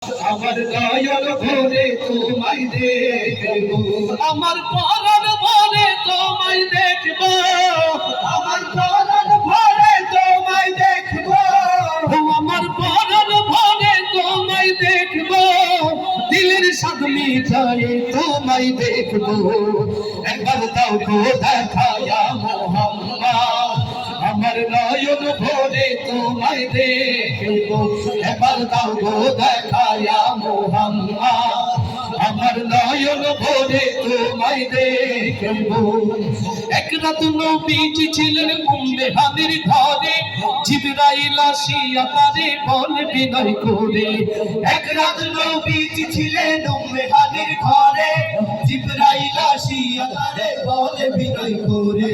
আমার নয়ন ভরে তোমায় দেখব, আমার পরাণ ভরে তোমায় দেখব, আমার পরাণ ভরে তোমায় দেখব, আমার পরাণ ভরে তোমায় দেখব, দিলের স্বাদ মিটায়ে তোমায় দেখব। একবার দাও গো দেখায়া মোহাম্মদ, আমার নয়ন ভরে তোমায় দেখব। একবার দাও গো দেখায়া মোহাম্মদ, আমার নয়ন ভরে তোমায় দেখব। এক রাত নবীজি ছিলেন উম্মে হানির ঘরে, জিবরাইল আসিয়া তারে বলে বিনয় করে। এক রাত নবীজি ছিলেন উম্মে হানির ঘরে, জিবরাইল আসিয়া তারে বলে বিনয় করে।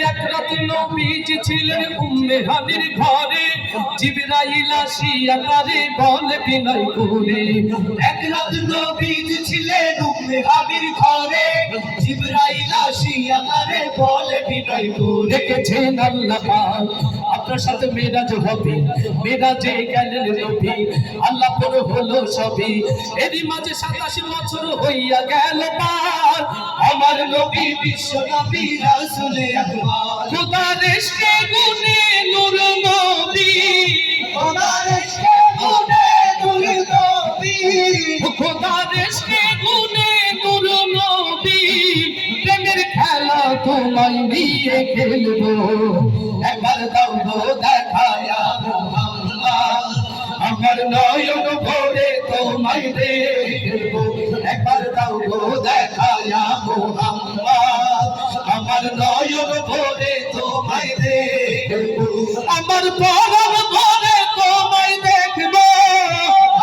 এক রাত নবীজি ছিলেন উম্মে হানির ঘরে, জিবরাইল আসিয়া তারে বলে বিনয় করে। এক রাত নবীজি ছিলেন উম্মে হানির ঘরে, জিবরাইল আসিয়া তারে বলে বিনয় করে। দেখেছেন আল্লাহ পাক আপনার সাথে মেরাজ হবে, মেরাজে গেলেন নবী, আল্লাহ পর হলো সবই। এরই মাঝে 27 বছর হইয়া গেল পার, আমার নবী বিশ্ব নবী রাসূল আকবার, খোদার ইশকে গুনে নূর নবী, খোদার ইশকে গুনে নূর নবী, খোদার ইশকে গুনে নূর নবী, প্রেমের খেলা তোমায় নিয়ে খেলবো। একবার দাও গো দেখায়া মোহাম্মদ, আমার নয়ন ভরে তোমায় দেখব। একবার দাও গো দেখায়া মোহাম্মদ, আমার নয়ন ভরে তোমায় দেখব। আমার পরাণ ভরে তোমায় দেখব,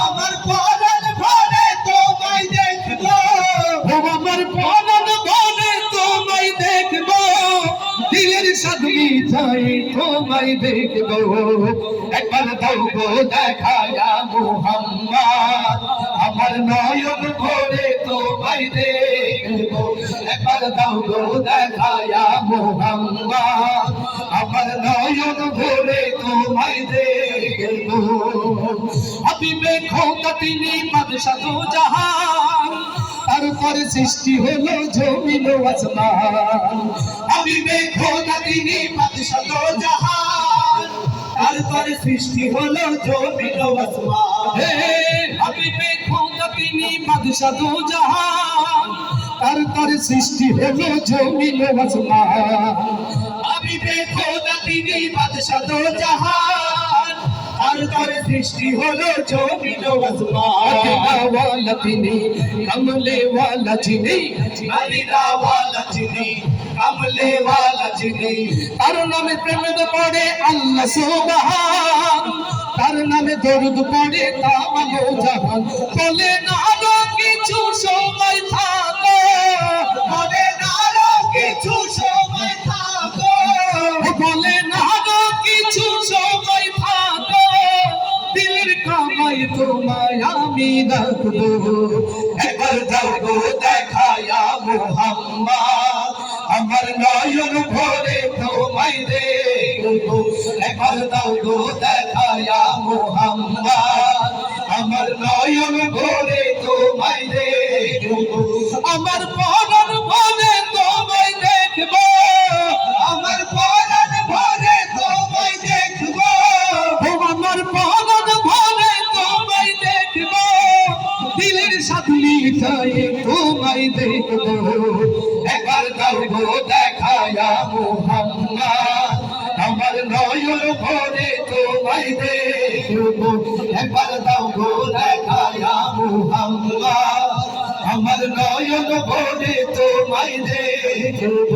আমার পরাণ ভরে তোমায় দেখব, আমার পরাণ ভরে তোমায় দেখব, দিলের স্বাদ মিটায়ে তোমায় দেখব। একবার দাও গো দেখায়া মোহাম্মদ, আমার নয়ন ভরে তোমায় দেখব। একবার দাও গো দেখায়া মোহাম্মদ, আমার নয়ন ভরে তোমায় দেখব। হাবিবে খোদা তিনি বাদশা দো জাহান, তারপর সৃষ্টি হলো জমিন ও আসমান। হাবিবে খোদা তিনি বাদশা দো জাহান, তারপর সৃষ্টি হলো জমিন ও আসমান। হাবিবে খোদা তিনি বাদশা দো জাহান, তারপর সৃষ্টি হলো জমিন ও আসমান। হাবিবে খোদা তিনি বাদশা দো জাহান, তারপর সৃষ্টি হলো জমিন ও আসমান। ওয়ালা তিনি কমলে ওয়ালা যিনি, মদিনা ওয়ালা যিনি, কমলে ওয়ালা যিনি, তার নামে প্রেমে পড়ে আল্লাহ সুবহান, তার নামে দরুদ পড়ে তামাম জাহান। বলে না আরো কিছু সময় থাকো, বলে না আরো কিছু সময় থাকো, বলে না আরো কিছু সময় থাকো, দিলের কামাই তোমায় আমি রাখবো। একবার দাও গো দেখায়া মোহাম্মদ, আমার নয়ন ভরে তোমায় দেখবো। একবার দাও গো দেখায়া মোহাম্মদ, আমার নয়ন ভরে তোমায় দেখবো। আমার পরাণ ভরে তোমায় দেখব, আমার পরাণ ভরে তোমায় দেখবো। আমার পরাণ ভরে তোমায় দেখব, দিলের স্বাদ মিটায়ে তোমায় দেখব। একবার দাও গো দেখায়া মোহাম্মদ, আমার নয়ন ভরে তোমায় দেখব। একবার দাও গো দেখায়া মোহাম্মদ, আমার নয়ন ভরে তোমায় দেখব।